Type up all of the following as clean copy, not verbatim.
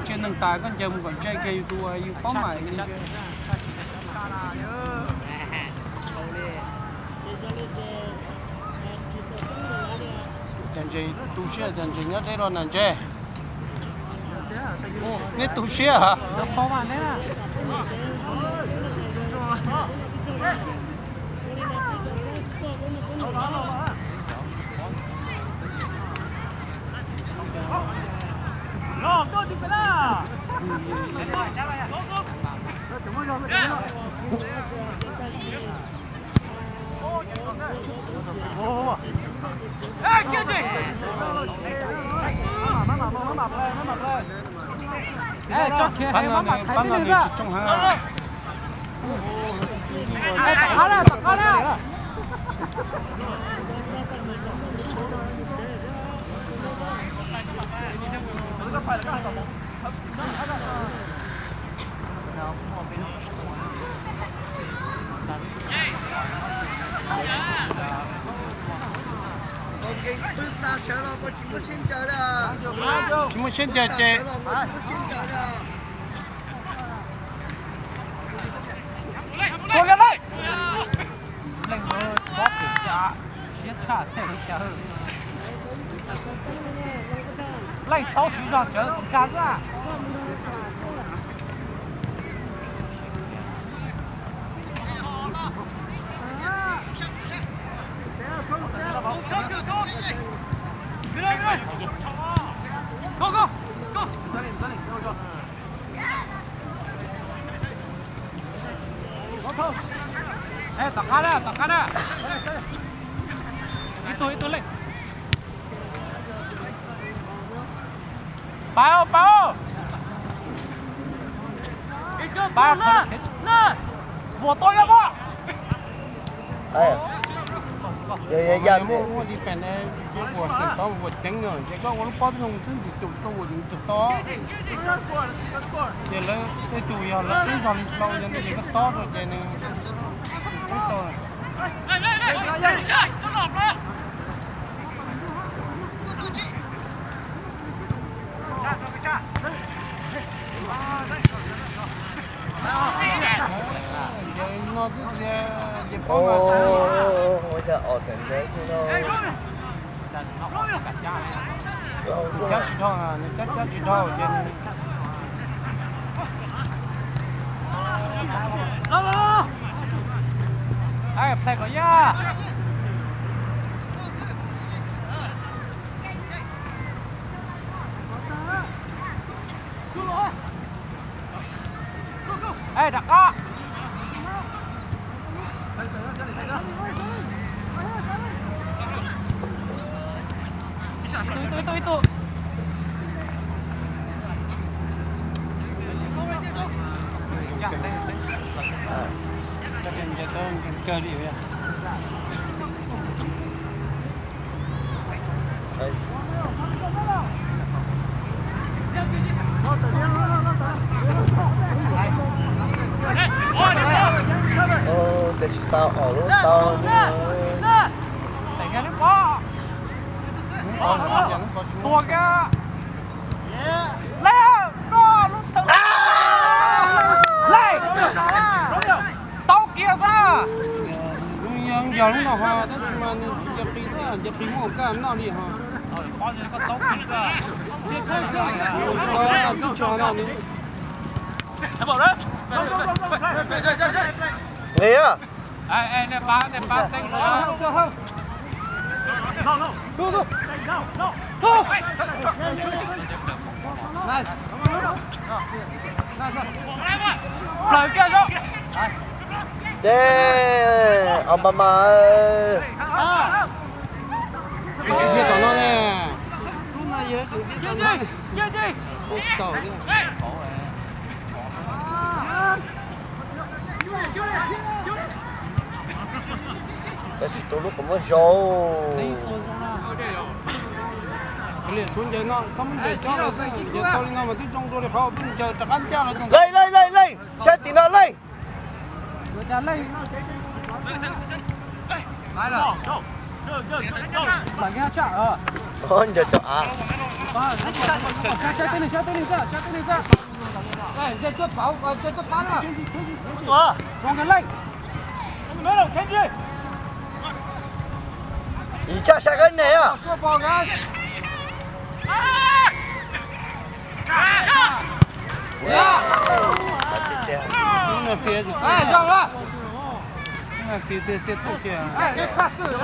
trên nền tảng con chồng còn chơi cây tu yêu có mày chân chơi tu sửa chân chơi nhất đấy rồi nè chơi nghe tu sửa hả có mà đấy à no, di là. Ê, kia chị. Ê, cho kia hay mà thấy cái gì trong hàng. Ê, tặng ra. Chúng mình xin chào chị. Cố gắng lên. Lên rồi, bóp thì chả. Giết chả thể không chả hơn. Lên tao sử dụng chở cũng cắn ra. Go. Eh, tekan dah. Itu lek. Bao. Bao. Nè. Bộ tôi đó bộ. Dạ mua đi phèn này cái bộ sản to bộ trắng rồi cái có nó có dùng thứ gì chụp to bộ dùng chụp to để lấy cái tủ giờ lấy cái dòng lâu cho nên cái to rồi cái này cái to nó cái ôi trời ơi tình thế chứ đâu chắc chỉ thôi à chắc chỉ thôi trên Ai phải có ya. Ê, đặt có. Itu. Ya, saya. Cái jatuh cơ đi vậy. Để sao ở lúc to Xảy ra nước có. Tua kìa. Lên, có lúc thằng. Lên. Tao kia ba. Giờ lúc nào hoa đó mà nhập tí một cái nào đi hả? Bao nhiêu con tao kia ra. Có trò nào nữa? Thằng bảo đấy. Lý à? Ê, nè ba xanh rồi. Go. Này. Lời kia cho. Đê, ông bà ơi. Cái chuyện của nó nè. Lúc này giờ chủ biết của nó. Kia gì? Ôi trời ơi. Đấy chỉ tôi lúc có một dấu. liền xuống dưới nó xong để cho nó giờ tôi nó mà tôi trong tôi để họ bây giờ chắc ăn cha nó trong lên xe tí nào lên Vừa trả lên lại là bạn nghe chả con giờ cho à chơi tên này ra đây dây chốt pháo dây chốt bắn à vòng cái lên mấy đâu cái gì ý cha xe cái này à xua bò cái nó là xe rồi rong đó là xe tốt kìa cái pass từ đó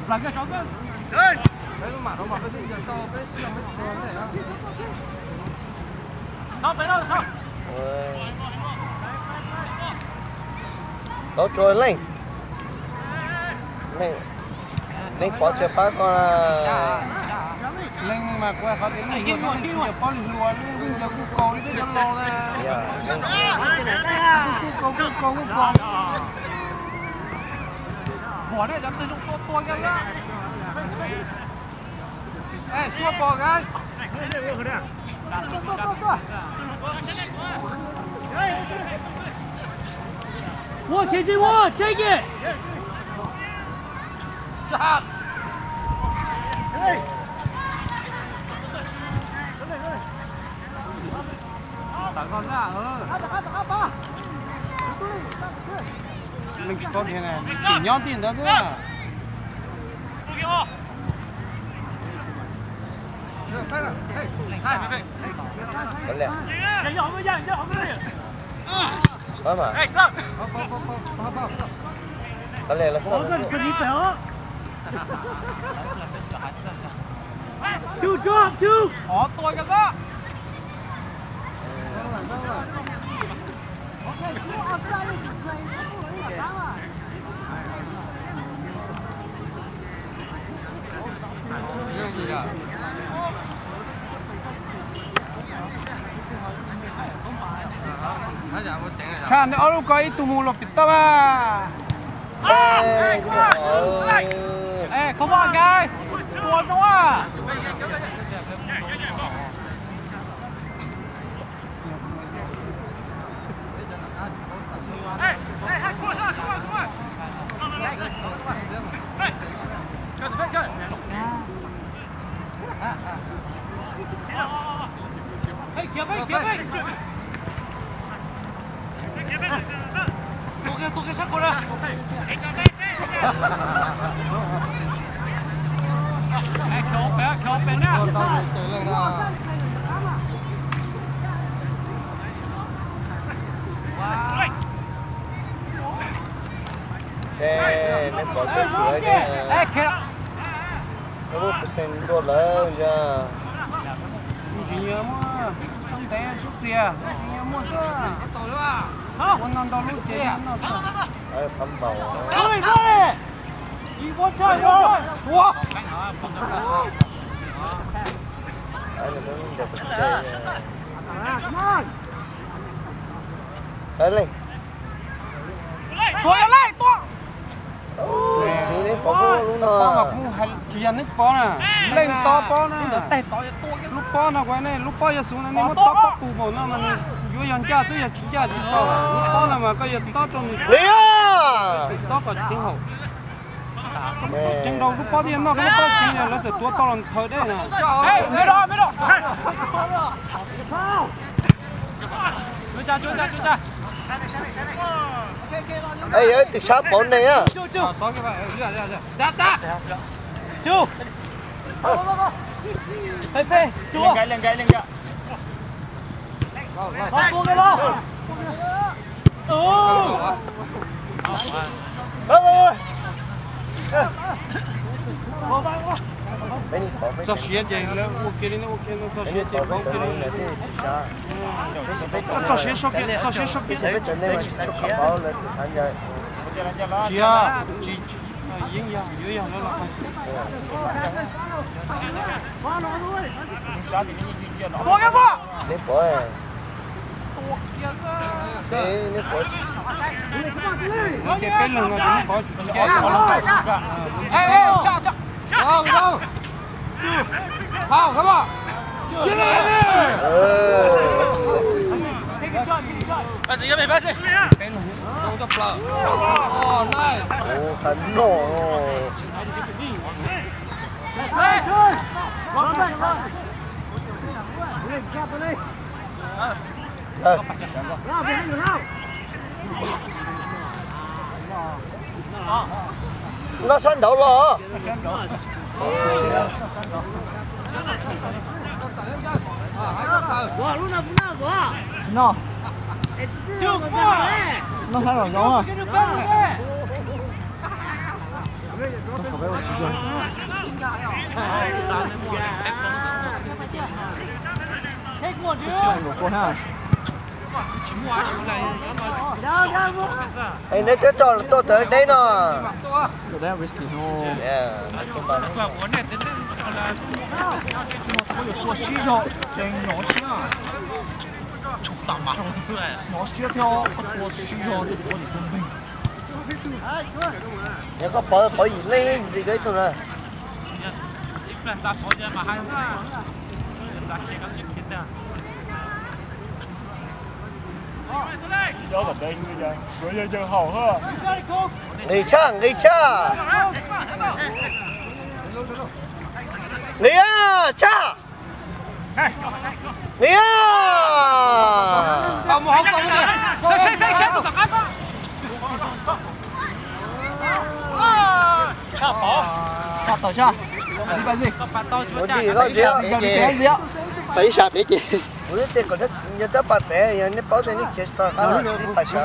là cái sáu cái đấy mà nó bảo cái gì giờ to cái nó phải đâu không nó trôi lên lên khó chơi phá con lên mà qua họ đến nhiều nó nhiều con lúa nhưng giờ cũng cầu đi nó lo ra cũng cầu bỏ đây dám sử dụng to cái đó ê xua bò cái我铁心我 take it 杀打高架lên có thế này chỉ nhau tiền đó thôi à có lẽ đó mà có lẽ là sao two drop two ขอตัวกันละcha nó ở cái tụi mù lọp tao à ê come on guys ตัวนัวตัวแกชักคนละKhổ nè. Ê, mấy bỏ cái chuối kìa. Ê, kìa. Nó bút sen đô lớn nha. Chỉ nhớ mà, không té chút kìa. Chỉ nhớ mua chứ. Con non đâu lúc chế nó sao. Ê, phẩm bầu. Ôi, ôi. Một chơi, một chơi. Wow. Đấy là nó được cái chơi. Đấy lên. Thôi lên, to. Xí đấy, có vô luôn Có nè. ngọc chỉ là nước bó nè. Lên to bó nè. Tay to to. Lúc bó nó quay này, lúc bó giờ xuống này mà to bó cụ bó nó mà vô dàn cha tôi giờ chỉ cha chỉ to. Lúc bó này mà có giờ to trong này. Lý à! To có tiếng hậu. Chẳng đâu lúc bó thì nó cái to chỉ là nó sẽ tua to lần thời đấy nè. Ê, mấy đó. Chú cha. Ê, từ sát bốn này á. Chú. Đã. Chú. Phê, chú. Lên gậy. Vào xuống cái lo. Cho xía vậy là ok đi nó ok nó cho xía tiền bóng kia cho xía sốc kia 营养有氧了了。多个不？你播哎，谁你播？这边人啊，你跑去直接跑了。哎，下，走，好，看吧，进来，这个shot，把这个没把这，我都不了，哦，来，哦，很浓哦。nó săn đầu rồi nó nó hay là gió à anh ấy cái trò tôi tới đây nó từ đây whisky thôi我洗着真nhỏ xíu à chụp tầm mà không xưa này nhỏ xíu theo我洗着就我的准备你個可以拎自己做啦。有個頂嘅啫，佢嘢就好喝。你唱，你唱。你啊，唱。你啊。好，好，插跑，插倒下，快点，我哋嗰時等一下，别急。我哋這個你得把白，人家包的你接到，他那你把錢。